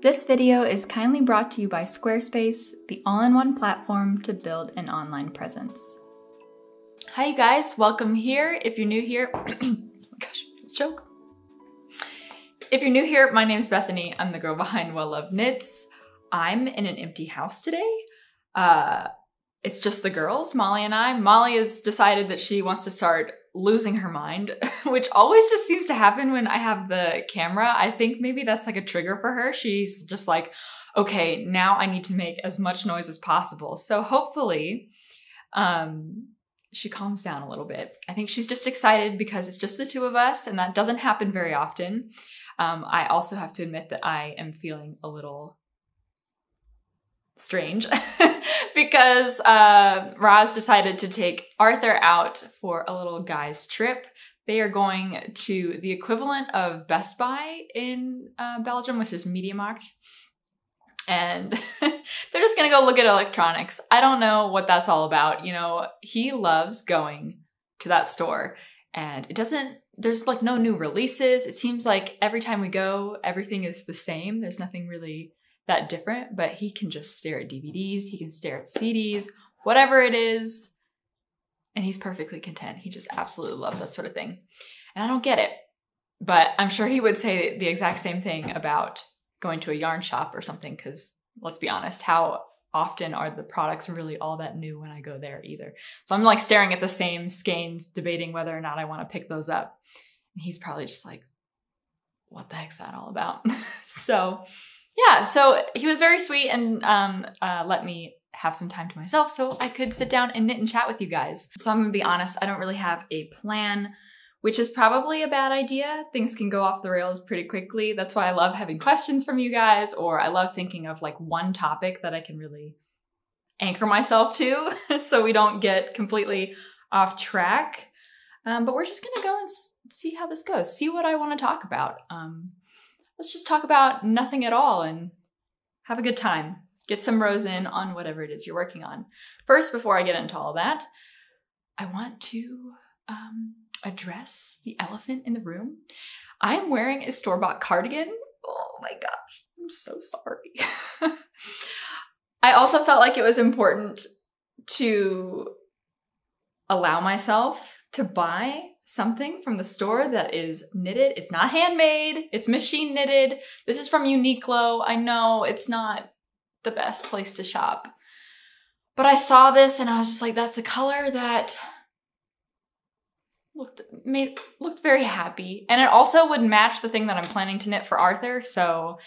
This video is kindly brought to you by Squarespace, the all-in-one platform to build an online presence. Hi you guys, welcome here. If you're new here, oh my gosh, joke. If you're new here, my name is Bethany. I'm the girl behind Well Loved Knits. I'm in an empty house today. It's just the girls, Molly and I. Molly has decided that she wants to start losing her mind, which always just seems to happen when I have the camera. I think maybe that's like a trigger for her. She's just like, okay, now I need to make as much noise as possible. So hopefully she calms down a little bit. I think she's just excited because it's just the two of us, and that doesn't happen very often. I also have to admit that I am feeling a little strange because Roz decided to take Arthur out for a little guy's trip. They are going to the equivalent of Best Buy in Belgium, which is MediaMarkt. And they're just gonna go look at electronics. I don't know what that's all about. You know, he loves going to that store, and there's like no new releases. It seems like every time we go, everything is the same. There's nothing really that different, but he can just stare at DVDs, he can stare at CDs, whatever it is, and he's perfectly content. He just absolutely loves that sort of thing. And I don't get it, but I'm sure he would say the exact same thing about going to a yarn shop or something, because let's be honest, how often are the products really all that new when I go there either? So I'm like staring at the same skeins, debating whether or not I want to pick those up. And he's probably just like, what the heck's that all about? Yeah, so he was very sweet and let me have some time to myself so I could sit down and knit and chat with you guys. So I'm gonna be honest, I don't really have a plan, which is probably a bad idea. Things can go off the rails pretty quickly. That's why I love having questions from you guys, or I love thinking of like one topic that I can really anchor myself to so we don't get completely off track. But we're just gonna go and see how this goes, see what I wanna talk about. Let's just talk about nothing at all and have a good time. Get some rows in on whatever it is you're working on. First, before I get into all that, I want to address the elephant in the room. I am wearing a store-bought cardigan. Oh my gosh, I'm so sorry. I also felt like it was important to allow myself to buy something from the store that is knitted. It's not handmade, it's machine knitted. This is from Uniqlo. I know it's not the best place to shop, but I saw this and I was just like, that's a color that looked very happy. And it also would match the thing that I'm planning to knit for Arthur. So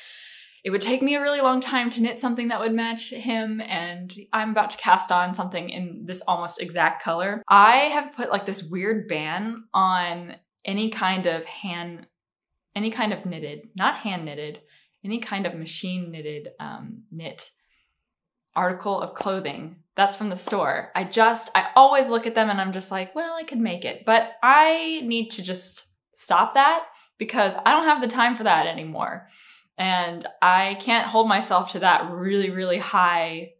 it would take me a really long time to knit something that would match him, and I'm about to cast on something in this almost exact color. I have put like this weird ban on any kind of knitted, not hand knitted, any kind of machine knitted knit article of clothing that's from the store. I always look at them and I'm just like, well, I could make it, but I need to just stop that because I don't have the time for that anymore. And I can't hold myself to that really, really high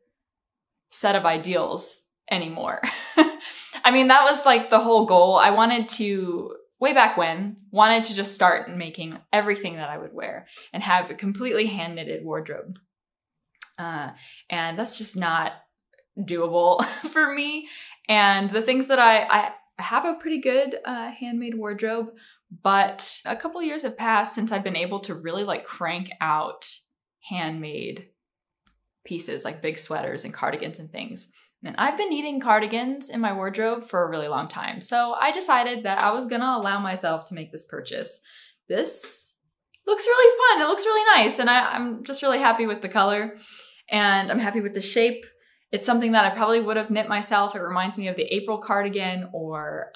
set of ideals anymore. I mean, that was like the whole goal. I wanted to, way back when, wanted to just start making everything that I would wear and have a completely hand knitted wardrobe. And that's just not doable for me. And the things that I have a pretty good handmade wardrobe, but a couple years have passed since I've been able to really like crank out handmade pieces like big sweaters and cardigans and things. And I've been needing cardigans in my wardrobe for a really long time. So I decided that I was gonna allow myself to make this purchase. This looks really fun. It looks really nice. And I'm just really happy with the color, and I'm happy with the shape. It's something that I probably would have knit myself. It reminds me of the April cardigan, or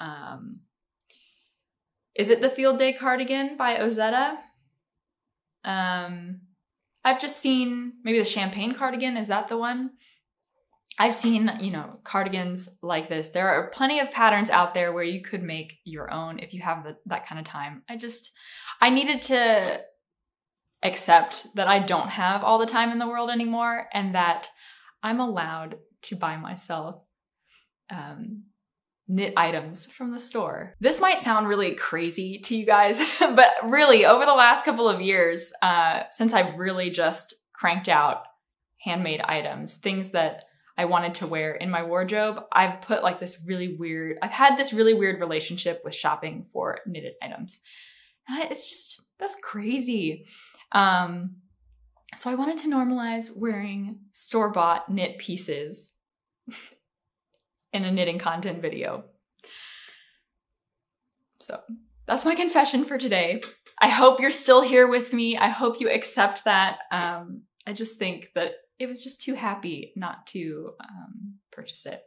is it the Field Day cardigan by Ozetta? I've just seen maybe the Champagne cardigan. Is that the one? I've seen, you know, cardigans like this. There are plenty of patterns out there where you could make your own if you have that kind of time. I needed to accept that I don't have all the time in the world anymore, and that I'm allowed to buy myself knit items from the store. This might sound really crazy to you guys, but really over the last couple of years, since I've really just cranked out handmade items, things that I wanted to wear in my wardrobe, I've had this really weird relationship with shopping for knitted items. And that's crazy. So I wanted to normalize wearing store-bought knit pieces in a knitting content video. So that's my confession for today. I hope you're still here with me. I hope you accept that. I just think that it was just too happy not to purchase it.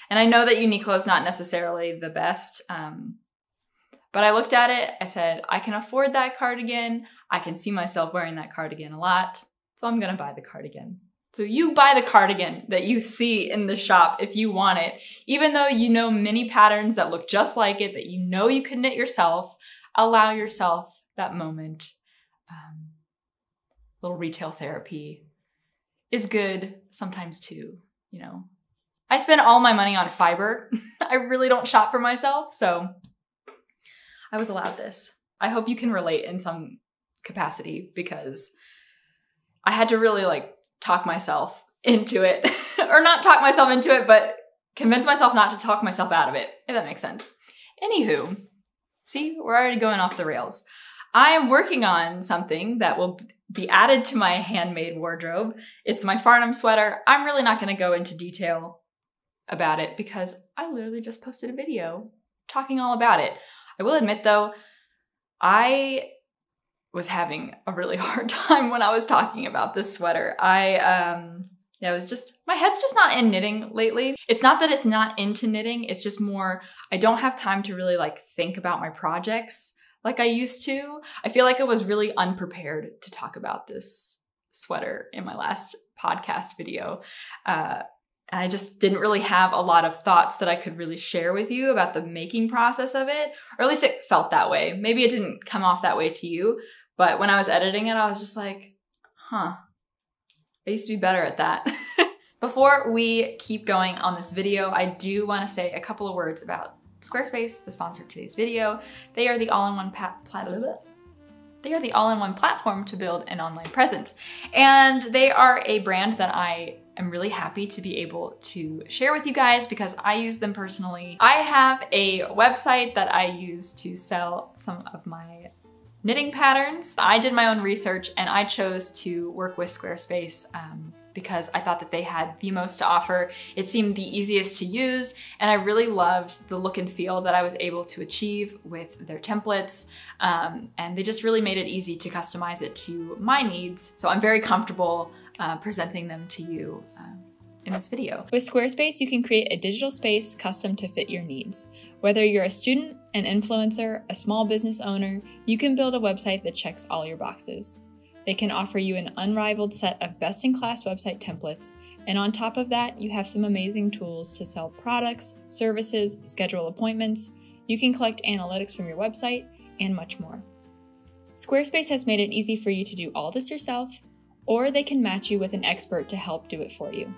And I know that Uniqlo is not necessarily the best, but I looked at it, I said, I can afford that cardigan. I can see myself wearing that cardigan a lot. So I'm gonna buy the cardigan. So you buy the cardigan that you see in the shop if you want it. Even though you know many patterns that look just like it, that you know you can knit yourself, allow yourself that moment. Little retail therapy is good sometimes too, you know. I spend all my money on fiber. I really don't shop for myself, so I was allowed this. I hope you can relate in some capacity because I had to really talk myself into it. Or not talk myself into it, but convince myself not to talk myself out of it, if that makes sense. Anywho, see, we're already going off the rails. I am working on something that will be added to my handmade wardrobe. It's my Farnham sweater. I'm really not going to go into detail about it because I literally just posted a video talking all about it. I will admit though, I was having a really hard time when I was talking about this sweater. It was just, my head's just not in knitting lately. It's not that it's not into knitting, it's just more, I don't have time to really think about my projects like I used to. I feel like I was really unprepared to talk about this sweater in my last podcast video. I just didn't really have a lot of thoughts that I could really share with you about the making process of it, or at least it felt that way. Maybe it didn't come off that way to you, but when I was editing it, I was just like, I used to be better at that. Before we keep going on this video, I do want to say a couple of words about Squarespace, the sponsor of today's video. They are the all-in-one platform to build an online presence. And they are a brand that I am really happy to be able to share with you guys because I use them personally. I have a website that I use to sell some of my knitting patterns. I did my own research and I chose to work with Squarespace because I thought that they had the most to offer. It seemed the easiest to use, and I really loved the look and feel that I was able to achieve with their templates. And they just really made it easy to customize it to my needs. So I'm very comfortable presenting them to you in this video. With Squarespace, you can create a digital space custom to fit your needs. Whether you're a student, an influencer, a small business owner, you can build a website that checks all your boxes. They can offer you an unrivaled set of best-in-class website templates, and on top of that, you have some amazing tools to sell products, services, schedule appointments. You can collect analytics from your website, and much more. Squarespace has made it easy for you to do all this yourself, or they can match you with an expert to help do it for you.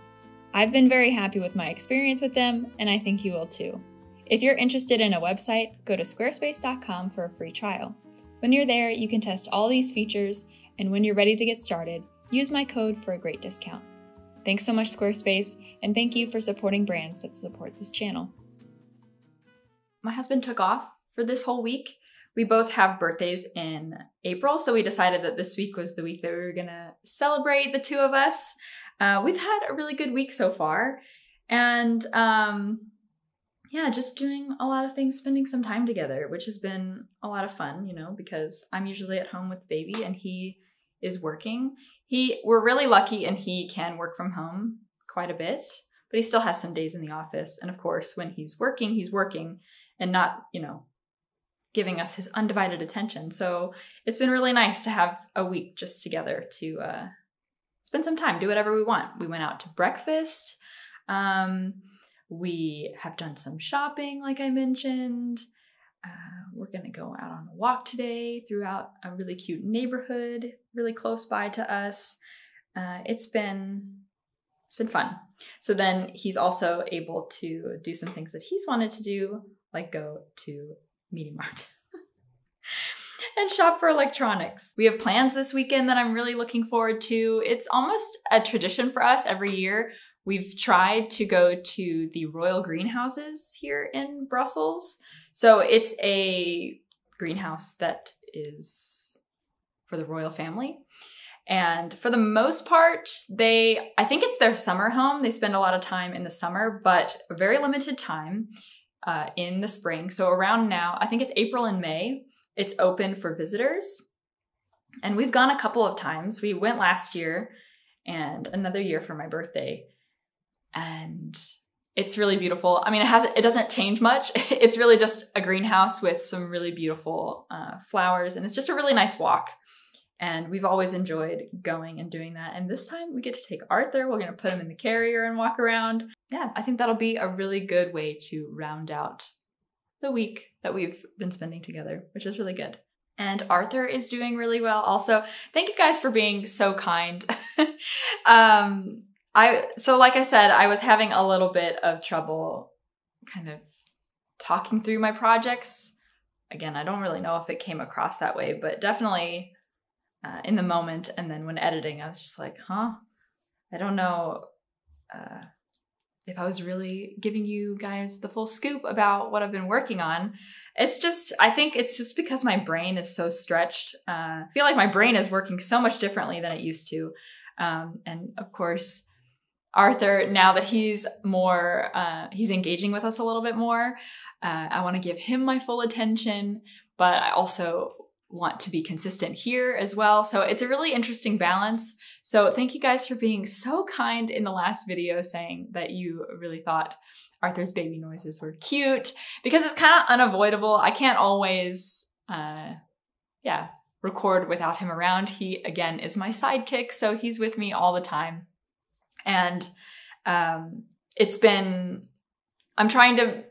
I've been very happy with my experience with them, and I think you will too. If you're interested in a website, go to squarespace.com for a free trial. When you're there, you can test all these features, and when you're ready to get started, use my code for a great discount. Thanks so much, Squarespace, and thank you for supporting brands that support this channel. My husband took off for this whole week. We both have birthdays in April, so we decided that this week was the week that we were gonna celebrate, the two of us. We've had a really good week so far, and yeah, just doing a lot of things, spending some time together, which has been a lot of fun, you know, because I'm usually at home with baby and he is working. We're really lucky and he can work from home quite a bit, but he still has some days in the office. And of course, when he's working and not, you know, giving us his undivided attention. So it's been really nice to have a week just together to spend some time, do whatever we want. We went out to breakfast. We have done some shopping, like I mentioned. We're gonna go out on a walk today throughout a really cute neighborhood, really close by to us. It's been it's been fun. So then he's also able to do some things that he's wanted to do, like go to Media Mart and shop for electronics. We have plans this weekend that I'm really looking forward to. It's almost a tradition for us every year. We've tried to go to the royal greenhouses here in Brussels. So it's a greenhouse that is for the royal family. And for the most part, I think it's their summer home. They spend a lot of time in the summer, but a very limited time in the spring. So around now, I think it's April and May, it's open for visitors. And we've gone a couple of times. We went last year and another year for my birthday. And it's really beautiful. I mean, it doesn't change much. It's really just a greenhouse with some really beautiful flowers. And it's just a really nice walk. And we've always enjoyed going and doing that. And this time we get to take Arthur. We're going to put him in the carrier and walk around. Yeah, I think that'll be a really good way to round out the week that we've been spending together, which is really good. And Arthur is doing really well also. Thank you guys for being so kind. So like I said, I was having a little bit of trouble kind of talking through my projects. Again, I don't really know if it came across that way, but definitely in the moment. And then when editing, I was just like, I don't know if I was really giving you guys the full scoop about what I've been working on. I think it's just because my brain is so stretched. I feel like my brain is working so much differently than it used to. And of course, Arthur, now that he's more, he's engaging with us a little bit more, I want to give him my full attention, but I also want to be consistent here as well. So it's a really interesting balance. So thank you guys for being so kind in the last video saying that you really thought Arthur's baby noises were cute, because it's kind of unavoidable. I can't always, record without him around. He, again, is my sidekick, so he's with me all the time. And I'm trying to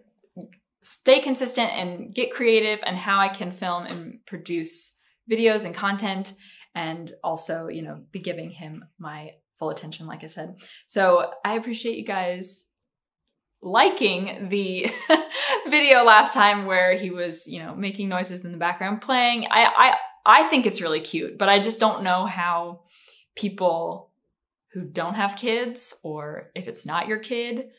stay consistent and get creative and how I can film and produce videos and content, and also, be giving him my full attention, like I said. So I appreciate you guys liking the video last time where he was, making noises in the background playing. I think it's really cute, but I just don't know how people who don't have kids, or if it's not your kid,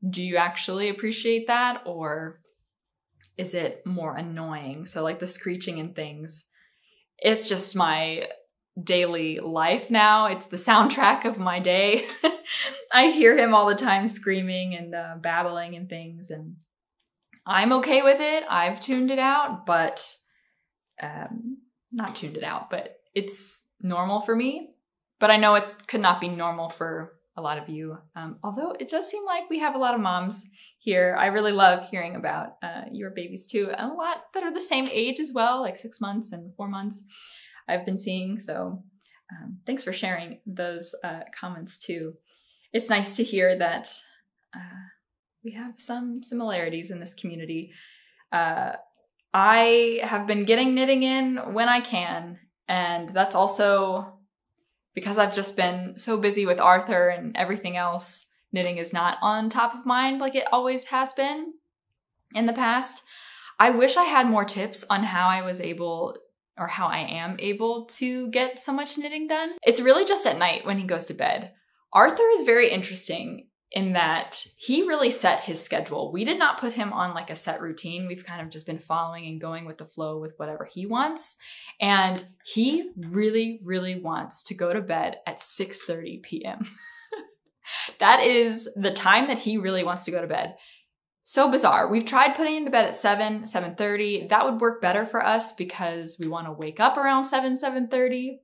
do you actually appreciate that? Or is it more annoying? So like the screeching and things, it's just my daily life now. It's the soundtrack of my day. I hear him all the time screaming and babbling and things, and I'm okay with it. I've tuned it out, but not tuned it out, but it's normal for me. But I know it could not be normal for a lot of you. Although it does seem like we have a lot of moms here. I really love hearing about your babies too. And a lot that are the same age as well, like 6 months and 4 months I've been seeing. So thanks for sharing those comments too. It's nice to hear that we have some similarities in this community. I have been getting knitting in when I can, and that's also because I've just been so busy with Arthur and everything else. Knitting is not on top of mind like it always has been in the past. I wish I had more tips on how I was able, or how I am able to get so much knitting done. It's really just at night when he goes to bed. Arthur is very interesting in that he really set his schedule. We did not put him on like a set routine. We've kind of just been following and going with the flow with whatever he wants. And he really, really wants to go to bed at 6:30 p.m. That is the time that he really wants to go to bed. So bizarre. We've tried putting him to bed at 7:30. That would work better for us because we want to wake up around 7:30.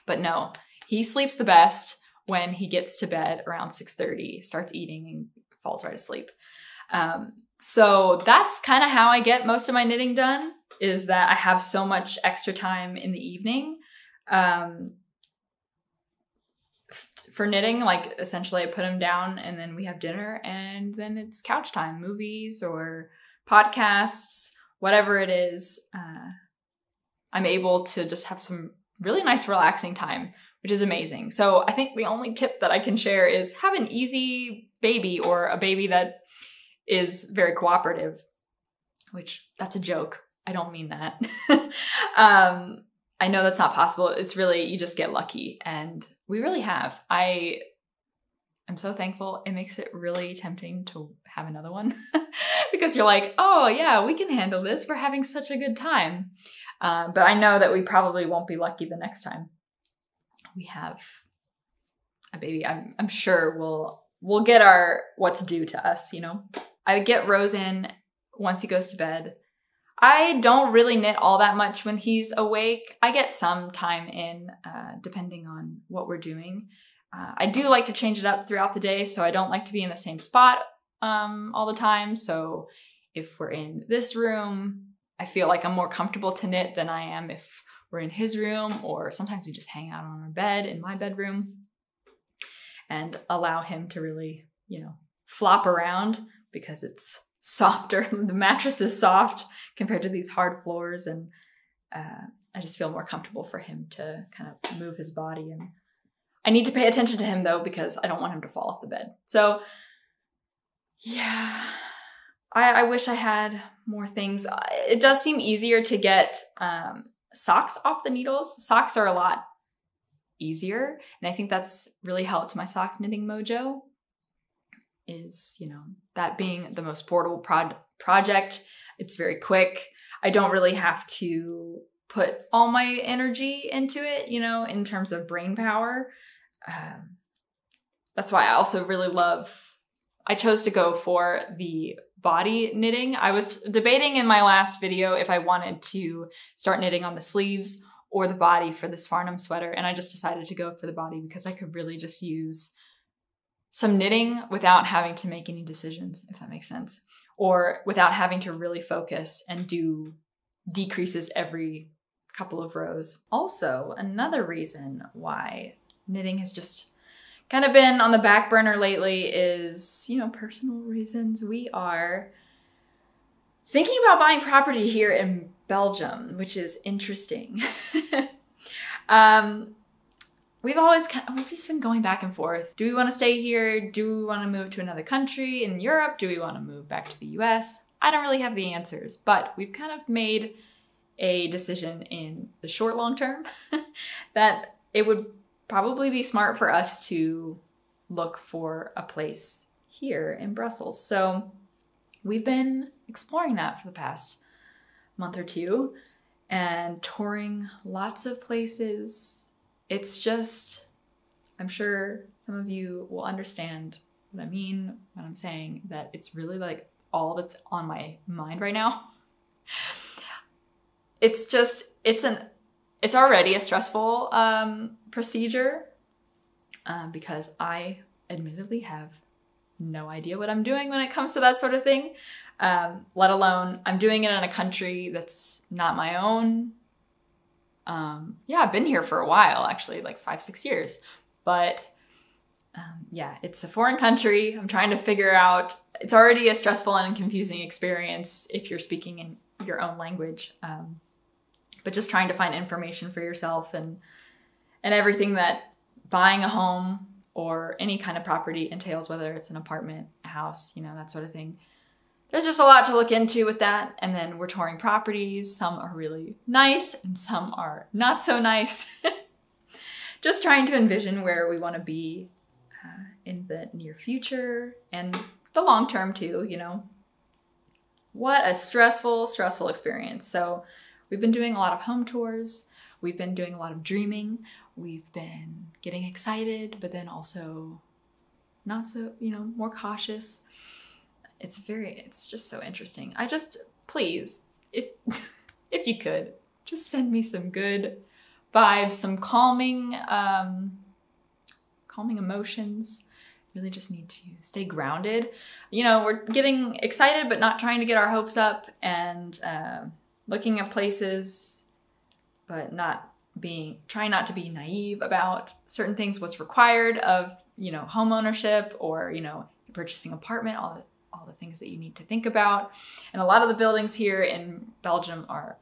But no, he sleeps the best when he gets to bed around 6:30, starts eating and falls right asleep. So that's kind of how I get most of my knitting done, is that I have so much extra time in the evening for knitting. Like essentially I put him down and then we have dinner, and then it's couch time, movies or podcasts, whatever it is. I'm able to just have some really nice relaxing time which is amazing. So I think the only tip that I can share is have an easy baby, or a baby that is very cooperative, which that's a joke. I don't mean that. I know that's not possible. It's really, you just get lucky, and we really have. I'm so thankful. It makes it really tempting to have another one because you're like, oh yeah, we can handle this. We're having such a good time. But I know that we probably won't be lucky the next time we have a baby. I'm sure we'll get our what's due to us, you know. I get Rose in once he goes to bed. I don't really knit all that much when he's awake. I get some time in, depending on what we're doing. I do like to change it up throughout the day, so I don't like to be in the same spot all the time. So if we're in this room, I feel like I'm more comfortable to knit than I am if we're in his room, or sometimes we just hang out on our bed in my bedroom and allow him to really, you know, flop around because it's softer. The mattress is soft compared to these hard floors, and I just feel more comfortable for him to kind of move his body. And I need to pay attention to him though, because I don't want him to fall off the bed. So yeah, I wish I had more things. It does seem easier to get socks off the needles. Socks are a lot easier, and I think that's really helped my sock knitting mojo, is, you know, that being the most portable project. It's very quick. I don't really have to put all my energy into it, you know, in terms of brain power. That's why I also really I chose to go for the body knitting. I was debating in my last video if I wanted to start knitting on the sleeves or the body for this Farnham sweater, and I just decided to go for the body because I could really just use some knitting without having to make any decisions, if that makes sense, or without having to really focus and do decreases every couple of rows. Also, another reason why knitting has just kind of been on the back burner lately is, you know, personal reasons. We are thinking about buying property here in Belgium, which is interesting. We've just been going back and forth. Do we want to stay here? Do we want to move to another country in Europe? Do we want to move back to the US? I don't really have the answers, but we've kind of made a decision in the short, long term that it would probably be smart for us to look for a place here in Brussels. So we've been exploring that for the past month or two and touring lots of places. It's just, I'm sure some of you will understand what I mean when I'm saying that it's really like all that's on my mind right now. It's just, it's already a stressful procedure because I admittedly have no idea what I'm doing when it comes to that sort of thing, let alone I'm doing it in a country that's not my own. Yeah, I've been here for a while, actually, like 5-6 years, but yeah, it's a foreign country. I'm trying to figure out, it's already a stressful and confusing experience if you're speaking in your own language, but just trying to find information for yourself and everything that buying a home or any kind of property entails, whether it's an apartment, a house, you know, that sort of thing. There's just a lot to look into with that. And then we're touring properties. Some are really nice and some are not so nice. Just trying to envision where we want to be in the near future and the long term too, you know. What a stressful experience. So we've been doing a lot of home tours. We've been doing a lot of dreaming. We've been getting excited, but then also not so, you know, more cautious. It's just so interesting. Please, if you could, just send me some good vibes, some calming emotions. Really just need to stay grounded. You know, we're getting excited, but not trying to get our hopes up, and looking at places, but trying not to be naive about certain things, what's required of, you know, home ownership, or, you know, purchasing an apartment, all the things that you need to think about. And a lot of the buildings here in Belgium are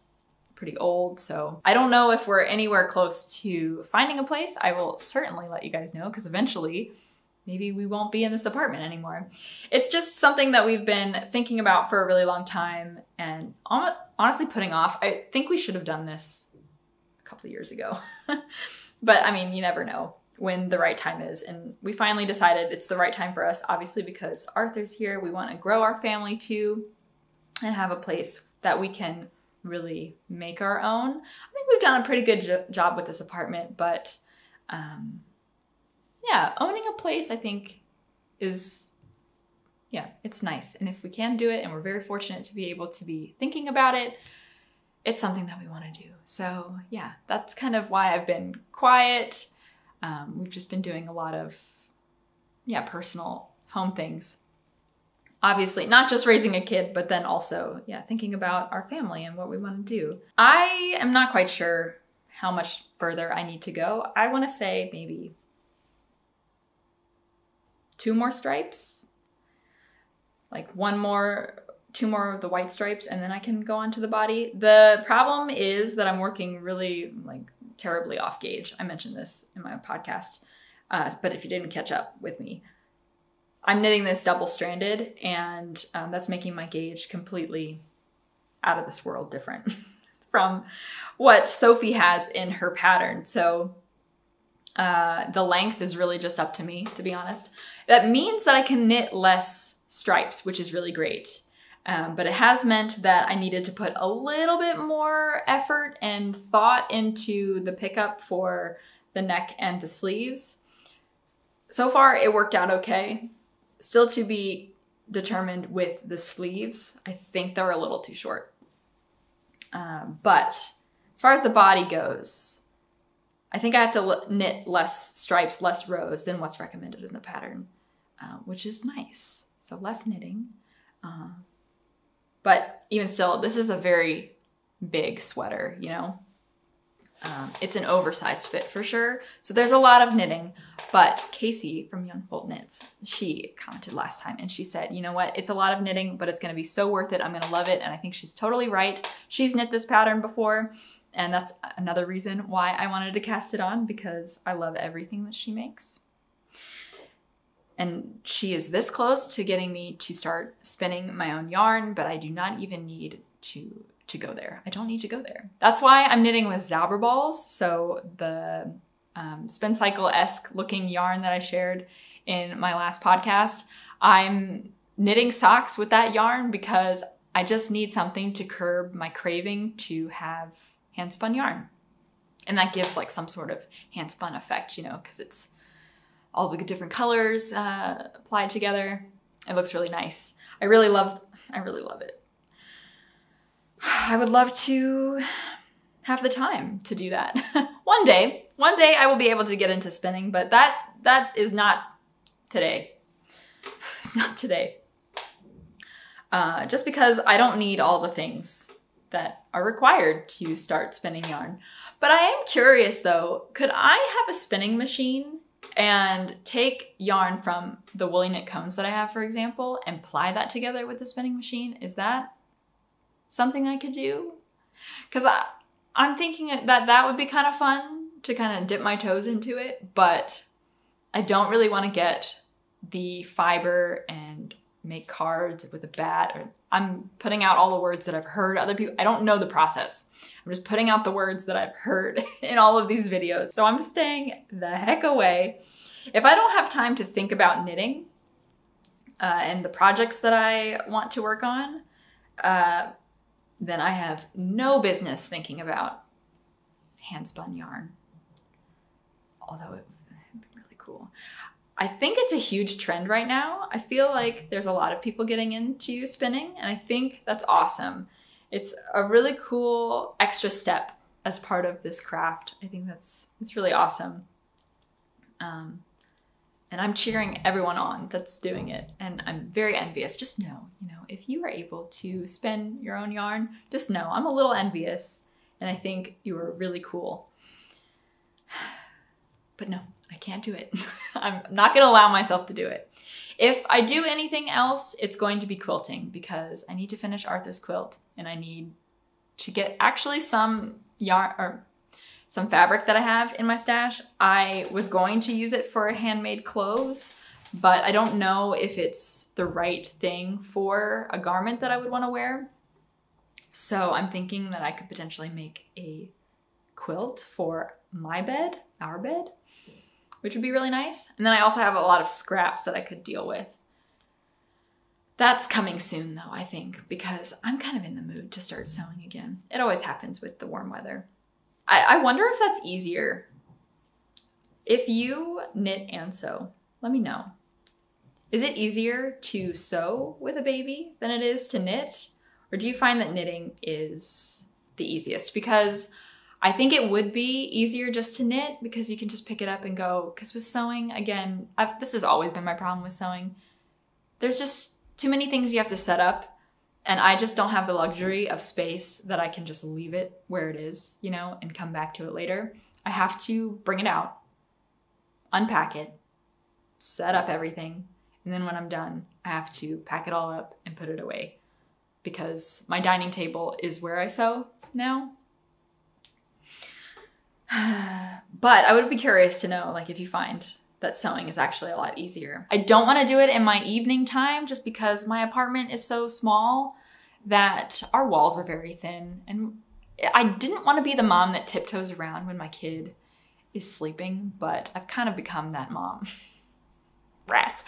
pretty old. So I don't know if we're anywhere close to finding a place. I will certainly let you guys know, because eventually maybe we won't be in this apartment anymore. It's just something that we've been thinking about for a really long time and honestly putting off. I think we should have done this a couple of years ago. But I mean, you never know when the right time is. And we finally decided it's the right time for us, obviously, because Arthur's here. We want to grow our family too and have a place that we can really make our own. I think we've done a pretty good job with this apartment, but yeah, owning a place I think is, yeah, it's nice. And if we can do it, and we're very fortunate to be able to be thinking about it, it's something that we want to do. So yeah, that's kind of why I've been quiet. We've just been doing a lot of, yeah, personal home things. Obviously, not just raising a kid, but then also, yeah, thinking about our family and what we want to do. I am not quite sure how much further I need to go. I want to say maybe 2 more stripes, like 2 more of the white stripes, and then I can go on to the body. The problem is that I'm working really terribly off gauge. I mentioned this in my podcast, but if you didn't catch up with me, I'm knitting this double-stranded, and that's making my gauge completely out of this world different from what Sophie has in her pattern. So the length is really just up to me, to be honest. That means that I can knit less stripes, which is really great. But it has meant that I needed to put a little bit more effort and thought into the pickup for the neck and the sleeves. So far, it worked out okay. Still to be determined with the sleeves. I think they're a little too short. But as far as the body goes, I think I have to knit less stripes, less rows than what's recommended in the pattern, which is nice. So less knitting. But even still, this is a very big sweater, you know? It's an oversized fit for sure. So there's a lot of knitting, but Casey from Young Fold Knits, she commented last time and she said, you know what? It's a lot of knitting, but it's going to be so worth it. I'm going to love it. And I think she's totally right. She's knit this pattern before. And that's another reason why I wanted to cast it on, because I love everything that she makes. And she is this close to getting me to start spinning my own yarn, but I do not even need to go there. I don't need to go there. That's why I'm knitting with Zauber balls. So the spin cycle-esque looking yarn that I shared in my last podcast, I'm knitting socks with that yarn because I just need something to curb my craving to have hand spun yarn. And that gives like some sort of hand spun effect, you know, because it's all the different colors applied together. It looks really nice. I really love it. I would love to have the time to do that. One day I will be able to get into spinning, but that is not today. It's not today. Just because I don't need all the things that are required to start spinning yarn. But I am curious though, could I have a spinning machine and take yarn from the woolly knit cones that I have, for example, and ply that together with the spinning machine? Is that something I could do? Because I'm thinking that would be kind of fun to kind of dip my toes into it, but I don't really want to get the fiber and make cards with a bat. Or I'm putting out all the words that I've heard other people. I don't know the process. I'm just putting out the words that I've heard in all of these videos. So I'm staying the heck away. If I don't have time to think about knitting and the projects that I want to work on, then I have no business thinking about hand spun yarn. Although it would be really cool. I think it's a huge trend right now. I feel like there's a lot of people getting into spinning, and I think that's awesome. It's a really cool extra step as part of this craft. I think it's really awesome. And I'm cheering everyone on that's doing it, and I'm very envious. Just know, you know, if you are able to spin your own yarn, just know I'm a little envious, and I think you are really cool. But no, I can't do it. I'm not going to allow myself to do it. If I do anything else, it's going to be quilting, because I need to finish Arthur's quilt and I need to get actually some yarn or some fabric that I have in my stash. I was going to use it for handmade clothes, but I don't know if it's the right thing for a garment that I would want to wear. So I'm thinking that I could potentially make a quilt for my bed, our bed, which would be really nice. And then I also have a lot of scraps that I could deal with. That's coming soon though, I think, because I'm kind of in the mood to start sewing again. It always happens with the warm weather. I wonder if that's easier. If you knit and sew, let me know. Is it easier to sew with a baby than it is to knit? Or do you find that knitting is the easiest? Because I think it would be easier just to knit because you can just pick it up and go. Because with sewing, again, this has always been my problem with sewing. There's just too many things you have to set up. And I just don't have the luxury of space that I can just leave it where it is, you know, and come back to it later. I have to bring it out, unpack it, set up everything. And then when I'm done, I have to pack it all up and put it away because my dining table is where I sew now. But I would be curious to know, like, if you find that sewing is actually a lot easier. I don't want to do it in my evening time just because my apartment is so small that our walls are very thin. And I didn't want to be the mom that tiptoes around when my kid is sleeping, but I've kind of become that mom. Rats.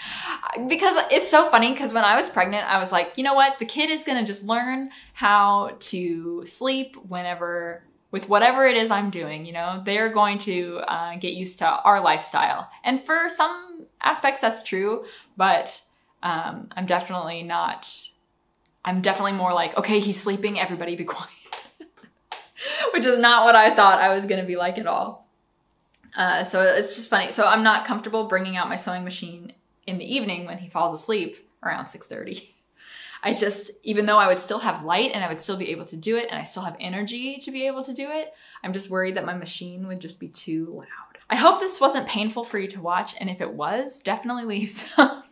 Because it's so funny because when I was pregnant, I was like, you know what? The kid is going to just learn how to sleep whenever, with whatever it is I'm doing, you know, they're going to get used to our lifestyle. And for some aspects, that's true, but I'm definitely more like, okay, he's sleeping, everybody be quiet. Which is not what I thought I was gonna be like at all. So it's just funny. So I'm not comfortable bringing out my sewing machine in the evening when he falls asleep around 6:30. I just, even though I would still have light and I would still be able to do it and I still have energy to be able to do it, I'm just worried that my machine would just be too loud. I hope this wasn't painful for you to watch, and if it was, definitely leave some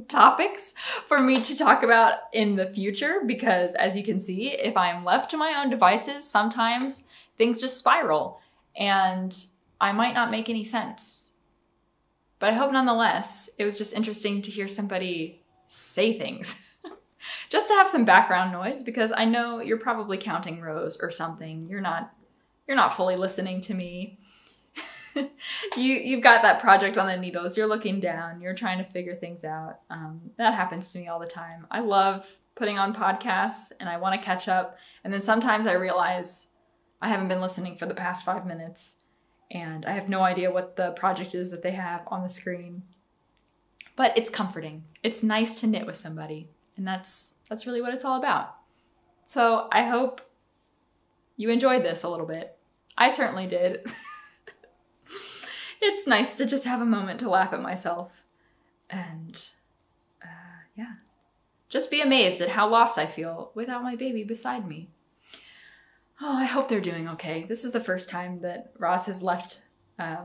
topics for me to talk about in the future, because as you can see, if I'm left to my own devices, sometimes things just spiral and I might not make any sense. But I hope nonetheless, it was just interesting to hear somebody say things. Just to have some background noise, because I know you're probably counting rows or something. You're not fully listening to me. You've got that project on the needles. You're looking down. You're trying to figure things out. That happens to me all the time. I love putting on podcasts and I want to catch up. And then sometimes I realize I haven't been listening for the past 5 minutes and I have no idea what the project is that they have on the screen. But it's comforting. It's nice to knit with somebody. And that's really what it's all about. So I hope you enjoyed this a little bit. I certainly did. It's nice to just have a moment to laugh at myself and yeah, just be amazed at how lost I feel without my baby beside me. Oh, I hope they're doing okay. This is the first time that Roz has left, this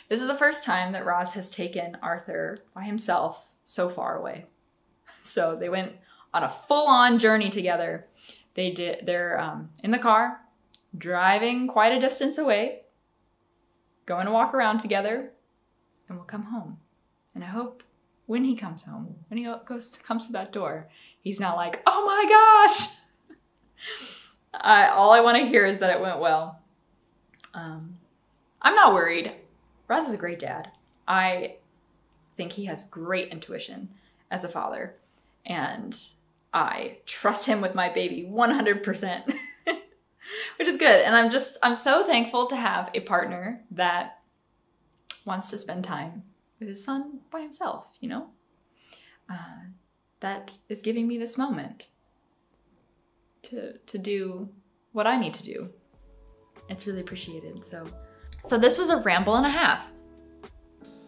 is the first time that Roz has taken Arthur by himself so far away. So they went on a full-on journey together. They're in the car, driving quite a distance away, going to walk around together, and we'll come home. And I hope when he comes home, when he comes to that door, he's not like, oh my gosh! All I want to hear is that it went well. I'm not worried. Roz is a great dad. I think he has great intuition as a father, and I trust him with my baby 100%, which is good. And I'm so thankful to have a partner that wants to spend time with his son by himself, you know? That is giving me this moment to do what I need to do. It's really appreciated. So this was a ramble and a half.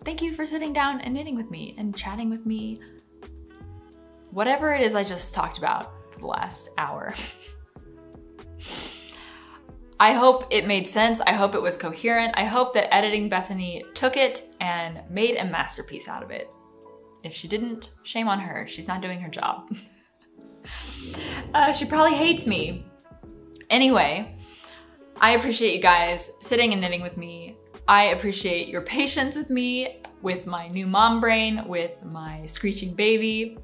Thank you for sitting down and knitting with me and chatting with me. Whatever it is I just talked about for the last hour. I hope it made sense. I hope it was coherent. I hope that Editing Bethany took it and made a masterpiece out of it. If she didn't, shame on her. She's not doing her job. She probably hates me. Anyway, I appreciate you guys sitting and knitting with me. I appreciate your patience with me, with my new mom brain, with my screeching baby.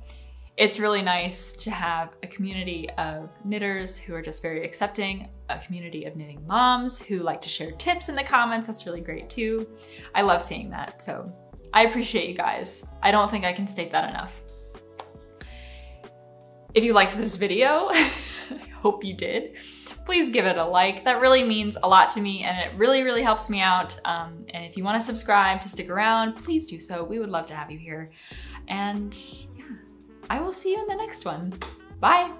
It's really nice to have a community of knitters who are just very accepting, a community of knitting moms who like to share tips in the comments. That's really great too. I love seeing that, so I appreciate you guys. I don't think I can state that enough. If you liked this video, I hope you did, please give it a like. That really means a lot to me and it really, really helps me out. And if you want to subscribe to stick around, please do so. We would love to have you here. And yeah, I will see you in the next one. Bye.